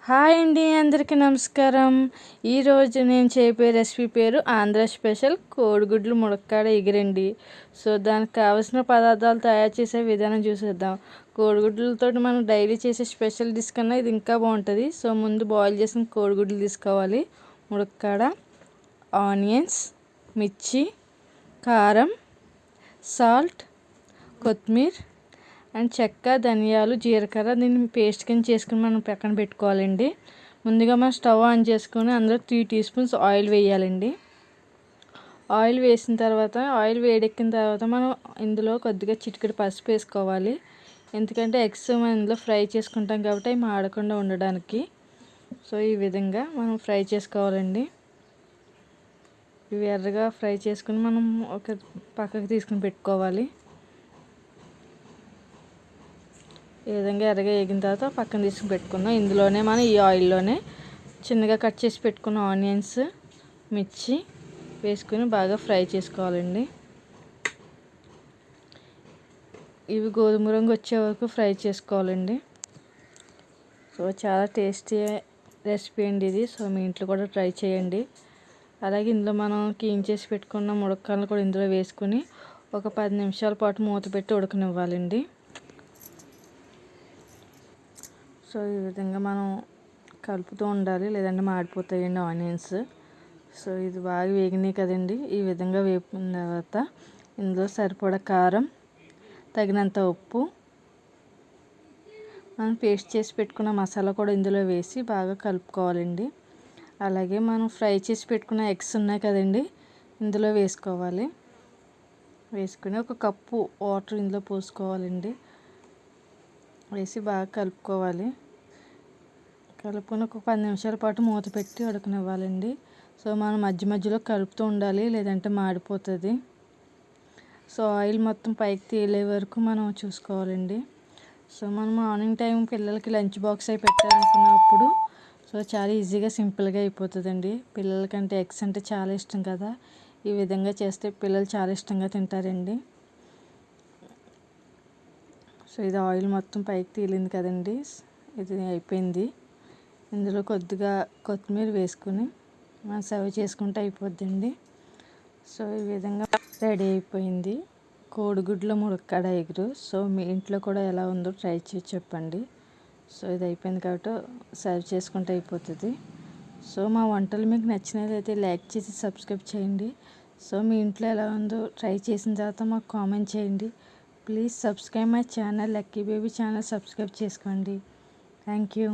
Hi అండి, అందరికీ నమస్కారం. ఈరోజు నేను చెప్పే రెసిపీ పేరు ఆంధ్ర స్పెషల్ కోడిగుడ్లు ములక్కాడ ఎగిరండి. సో దానికి కావాల్సిన పదార్థాలు తయారు చేసే విధానం చూసేద్దాం. కోడిగుడ్లతో మనం డైలీ చేసే స్పెషల్ డిష్ కన్నా ఇది ఇంకా బాగుంటుంది. సో ముందు బాయిల్ చేసిన కోడిగుడ్లు తీసుకోవాలి, ములక్కాడ, ఆనియన్స్, మిర్చి, కారం, సాల్ట్, కొత్తిమీర అండ్ చెక్క, ధనియాలు, జీలకర్ర దీన్ని పేస్ట్ కింద చేసుకుని మనం పక్కన పెట్టుకోవాలండి. ముందుగా మనం స్టవ్ ఆన్ చేసుకొని అందులో 3 టీ స్పూన్స్ ఆయిల్ వేయాలండి. ఆయిల్ వేసిన తర్వాత ఆయిల్ వేడెక్కిన తర్వాత మనం ఇందులో కొద్దిగా చిటికెడు పసుపు వేసుకోవాలి. ఎందుకంటే ఎగ్స్ మనం ఇందులో ఫ్రై చేసుకుంటాం కాబట్టి అవి మాడకుండా ఉండడానికి. సో ఈ విధంగా మనం ఫ్రై చేసుకోవాలండి. ఇవి ఎర్రగా ఫ్రై చేసుకుని మనం ఒక పక్కకు తీసుకుని పెట్టుకోవాలి. ఈ విధంగా ఎర్రగా వేగిన తర్వాత పక్కన తీసుకుని పెట్టుకుందాం. ఇందులోనే మనం ఈ ఆయిల్లోనే చిన్నగా కట్ చేసి పెట్టుకున్న ఆనియన్స్, మిర్చి వేసుకుని బాగా ఫ్రై చేసుకోవాలండి. ఇవి గోధుమ రంగు వచ్చే వరకు ఫ్రై చేసుకోవాలండి. సో చాలా టేస్టీ రెసిపీ అండి ఇది. సో మీ ఇంట్లో కూడా ట్రై చేయండి. అలాగే ఇందులో మనం క్లీన్ చేసి పెట్టుకున్న ములక్కాడలు కూడా ఇందులో వేసుకుని ఒక 10 నిమిషాల పాటు మూత పెట్టి ఉడకనివ్వాలండి. సో ఈ విధంగా మనం కలుపుతూ ఉండాలి, లేదంటే మాడిపోతాయండి ఆనియన్స్. సో ఇది బాగా వేగినాయి కదండి. ఈ విధంగా వేపిన తర్వాత ఇందులో సరిపడా కారం, తగినంత ఉప్పు, మనం పేస్ట్ చేసి పెట్టుకున్న మసాలా కూడా ఇందులో వేసి బాగా కలుపుకోవాలండి. అలాగే మనం ఫ్రై చేసి పెట్టుకున్న ఎగ్స్ ఉన్నాయి కదండి, ఇందులో వేసుకోవాలి. వేసుకుని ఒక కప్పు వాటర్ ఇందులో పోసుకోవాలండి. వేసి బాగా కలుపుకోవాలి. కలుపుకొని ఒక 10 నిమిషాల పాటు మూత పెట్టి ఉడకనివ్వాలండి. సో మనం మధ్య మధ్యలో కలుపుతూ ఉండాలి, లేదంటే మాడిపోతుంది. సో ఆయిల్ మొత్తం పైకి తేలే వరకు మనం చూసుకోవాలండి. సో మనం మార్నింగ్ టైం పిల్లలకి లంచ్ బాక్స్ అయి పెట్టాలనుకున్నప్పుడు సో చాలా ఈజీగా సింపుల్గా అయిపోతుందండి. పిల్లలకంటే ఎగ్స్ అంటే చాలా ఇష్టం కదా. ఈ విధంగా చేస్తే పిల్లలు చాలా ఇష్టంగా తింటారండి. సో ఇది ఆయిల్ మొత్తం పైకి తేలింది కదండి, ఇది అయిపోయింది. ఇందులో కొద్దిగా కొత్తిమీర వేసుకుని మనం సర్వ్ చేసుకుంటే అయిపోద్దండి. సో ఈ విధంగా రెడీ అయిపోయింది కోడిగుడ్ల ములక్కాడ ఎగురు. సో మీ ఇంట్లో కూడా ఎలా ఉందో ట్రై చేసి చెప్పండి. సో ఇది అయిపోయింది కాబట్టి సర్వ్ చేసుకుంటే అయిపోతుంది. సో మా వంటలు మీకు నచ్చినట్లయితే లైక్ చేసి సబ్స్క్రైబ్ చేయండి. సో మీ ఇంట్లో ఎలా ఉందో ట్రై చేసిన తర్వాత మాకు కామెంట్ చేయండి. Please subscribe my channel Lucky Baby channel subscribe చేసుకోండి. Thank you.